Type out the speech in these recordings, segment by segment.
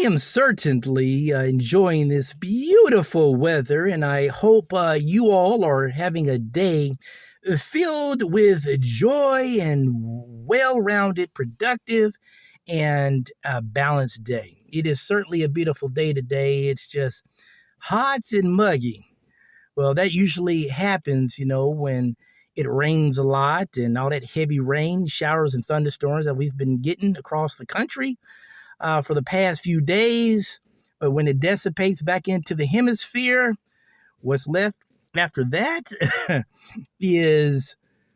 am certainly enjoying this beautiful weather, and I hope you all are having a day filled with joy and well rounded, productive, and balanced day. It is certainly a beautiful day today. It's just hot and muggy. Well, that usually happens, when it rains a lot and all that heavy rain, showers, and thunderstorms that we've been getting across the country for the past few days. But when it dissipates back into the hemisphere, what's left after that is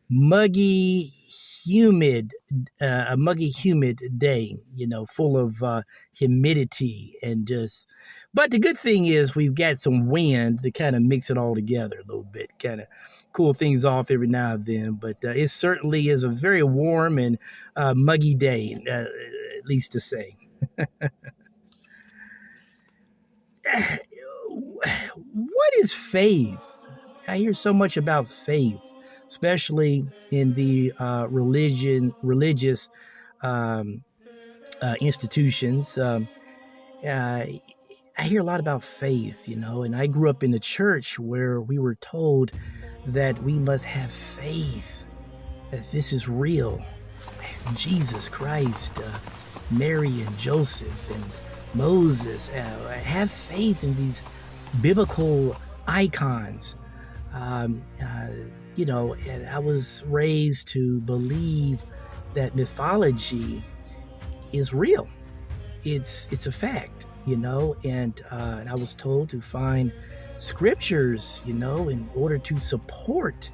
muggy, humid, a muggy, humid day, full of humidity and just. But the good thing is we've got some wind to kind of mix it all together a little bit, kind of cool things off every now and then. But it certainly is a very warm and muggy day, at least to say. What is faith? I hear so much about faith, especially in the religious institutions. I hear a lot about faith, and I grew up in the church where we were told that we must have faith, that this is real. Jesus Christ, Mary and Joseph and Moses, have faith in these biblical icons. And I was raised to believe that mythology is real. It's a fact, and I was told to find scriptures, in order to support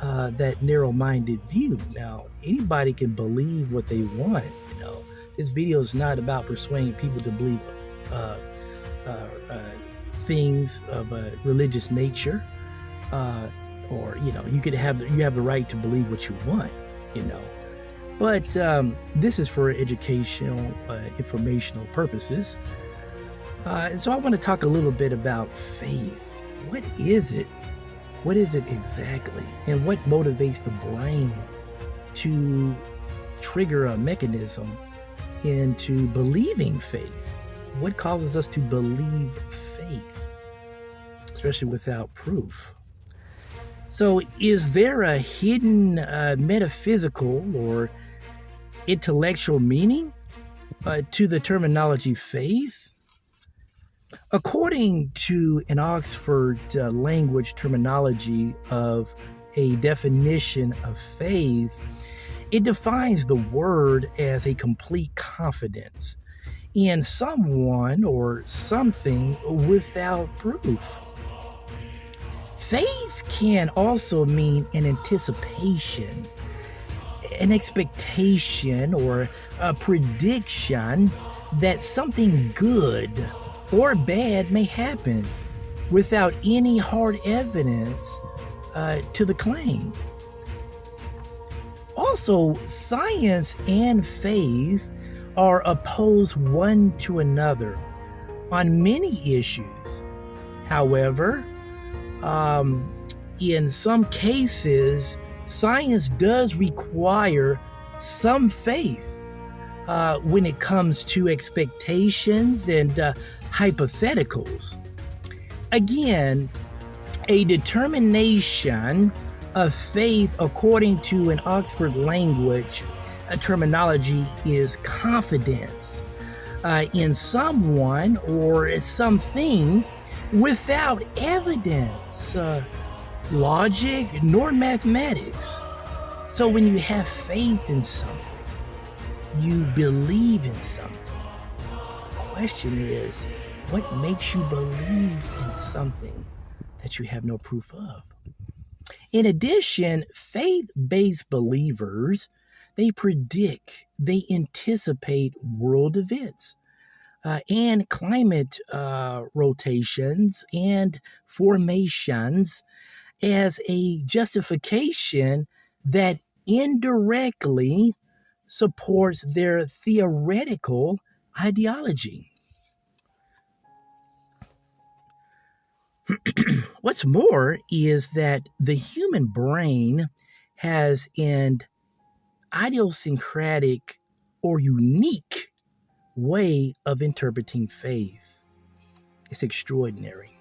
that narrow-minded view. Now, anybody can believe what they want, This video is not about persuading people to believe things of a religious nature, or you have the right to believe what you want, But this is for educational, informational purposes. And so I want to talk a little bit about faith. What is it? What is it exactly? And what motivates the brain to trigger a mechanism into believing faith? What causes us to believe faith, especially without proof? So is there a hidden metaphysical or intellectual meaning to the terminology faith? According to an Oxford language terminology of a definition of faith, it defines the word as a complete confidence in someone or something without proof. Faith can also mean an anticipation, an expectation, or a prediction that something good or bad may happen without any hard evidence to the claim. Also, science and faith are opposed one to another on many issues. However, in some cases, science does require some faith when it comes to expectations and hypotheticals. Again, a determination of faith, according to an Oxford language terminology, is confidence in someone or something without evidence, logic, nor mathematics. So when you have faith in something, you believe in something. The question is, what makes you believe in something that you have no proof of? In addition, faith-based believers, they predict, they anticipate world events and climate rotations and formations as a justification that indirectly supports their theoretical ideology. What's more is that the human brain has an idiosyncratic or unique way of interpreting faith. It's extraordinary.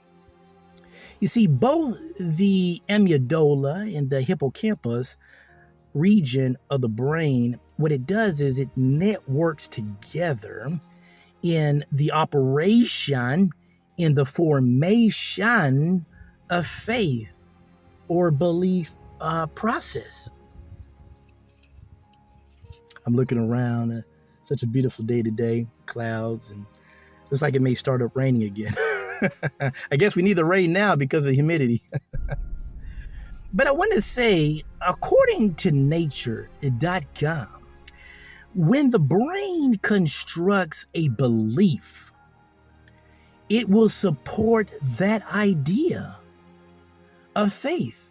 You see, both the amygdala and the hippocampus region of the brain, what it does is it networks together in the operation, in the formation of faith or belief process. I'm looking around, such a beautiful day today, clouds, and looks like it may start up raining again. I guess we need the rain now because of humidity. But I want to say, according to nature.com, when the brain constructs a belief, it will support that idea of faith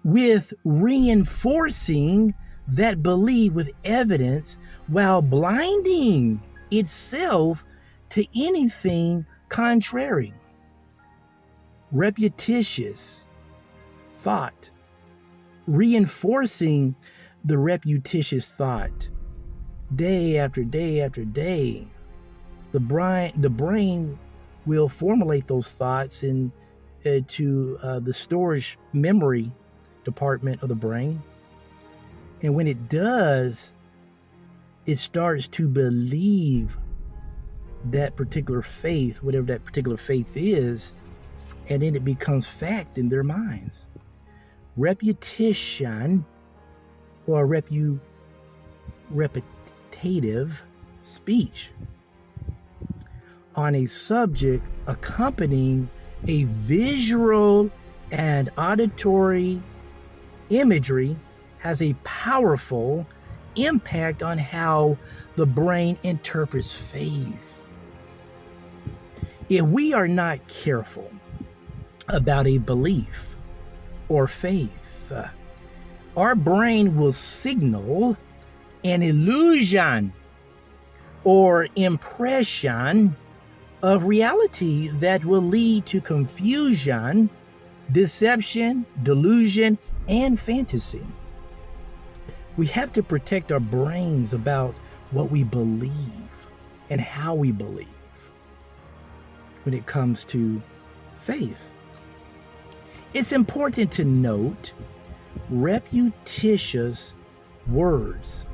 with reinforcing that belief with evidence while blinding itself to anything contrary. Repetitious thought, reinforcing the repetitious thought day after day after day. The brain will formulate those thoughts into the storage memory department of the brain. And when it does, it starts to believe that particular faith, whatever that particular faith is, and then it becomes fact in their minds. Repetition or repetitive speech on a subject accompanying a visual and auditory imagery has a powerful impact on how the brain interprets faith. If we are not careful about a belief or faith, our brain will signal an illusion or impression of reality that will lead to confusion, deception, delusion, and fantasy. We have to protect our brains about what we believe and how we believe when it comes to faith. It's important to note repetitious words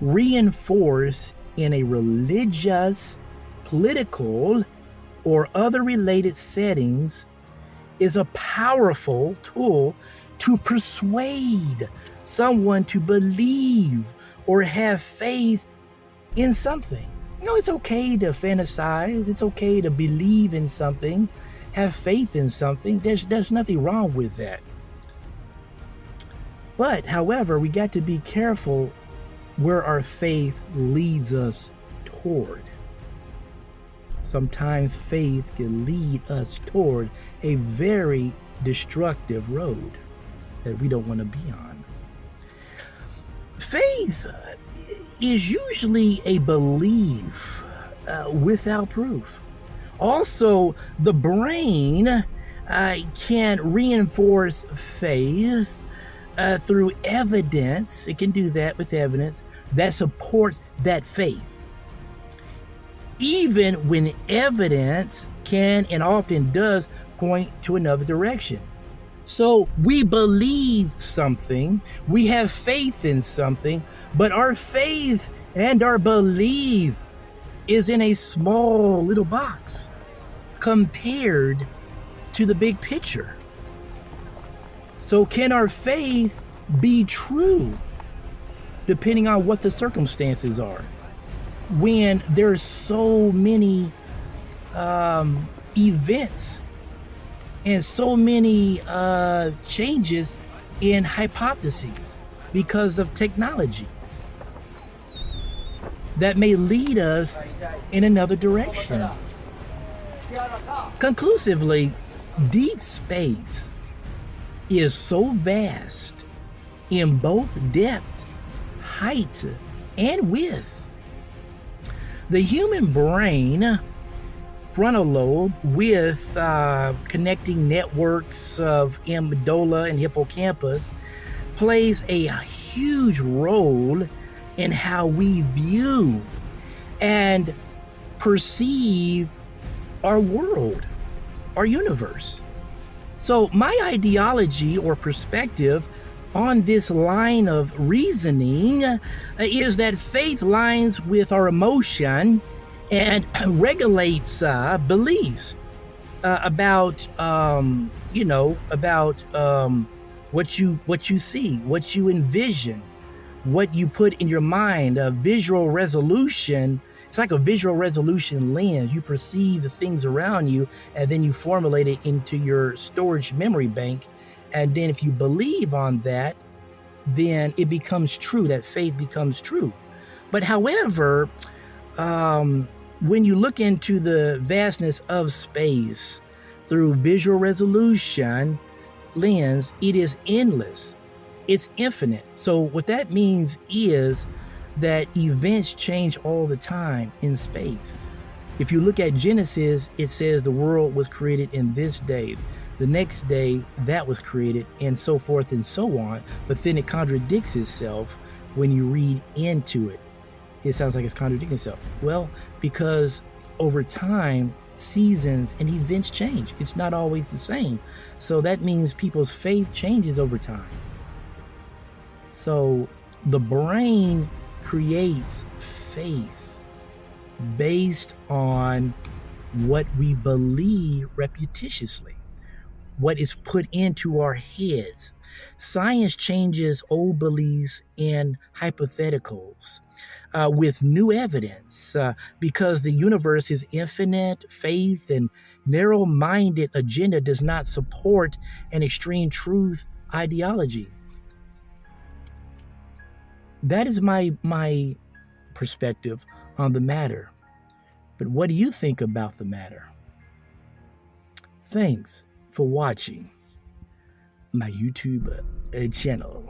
reinforced in a religious, political, or other related settings is a powerful tool to persuade someone to believe or have faith in something. You know, it's okay to fantasize. It's okay to believe in something, have faith in something. There's nothing wrong with that. But, however, we got to be careful where our faith leads us toward. Sometimes faith can lead us toward a very destructive road that we don't want to be on. Faith is usually a belief without proof. Also, the brain can reinforce faith through evidence. It can do that with evidence that supports that faith, even when evidence can and often does point to another direction. So we believe something, we have faith in something, but our faith and our belief is in a small little box compared to the big picture. So can our faith be true depending on what the circumstances are? When there's so many events and so many changes in hypotheses because of technology that may lead us in another direction. Conclusively, deep space is so vast in both depth, height, and width. The human brain, frontal lobe, with connecting networks of amygdala and hippocampus, plays a huge role in how we view and perceive our world, our universe. So, my ideology or perspective on this line of reasoning is that faith lines with our emotion and regulates beliefs about what you see, what you envision, what you put in your mind. A visual resolution, it's like a visual resolution lens. You perceive the things around you, and then you formulate it into your storage memory bank. And then if you believe on that, then it becomes true. That faith becomes true. But however, when you look into the vastness of space through visual resolution lens, it is endless. It's infinite. So what that means is that events change all the time in space. If you look at Genesis, it says the world was created in this day. The next day that was created, and so forth and so on. But then it contradicts itself when you read into it. It sounds like it's contradicting itself. Well, because over time, seasons and events change. It's not always the same. So that means people's faith changes over time. So the brain creates faith based on what we believe repetitiously, what is put into our heads. Science changes old beliefs in hypotheticals with new evidence because the universe is infinite. Faith and narrow-minded agenda does not support an extreme truth ideology. That is my perspective on the matter. But what do you think about the matter? Thanks for watching my YouTube channel.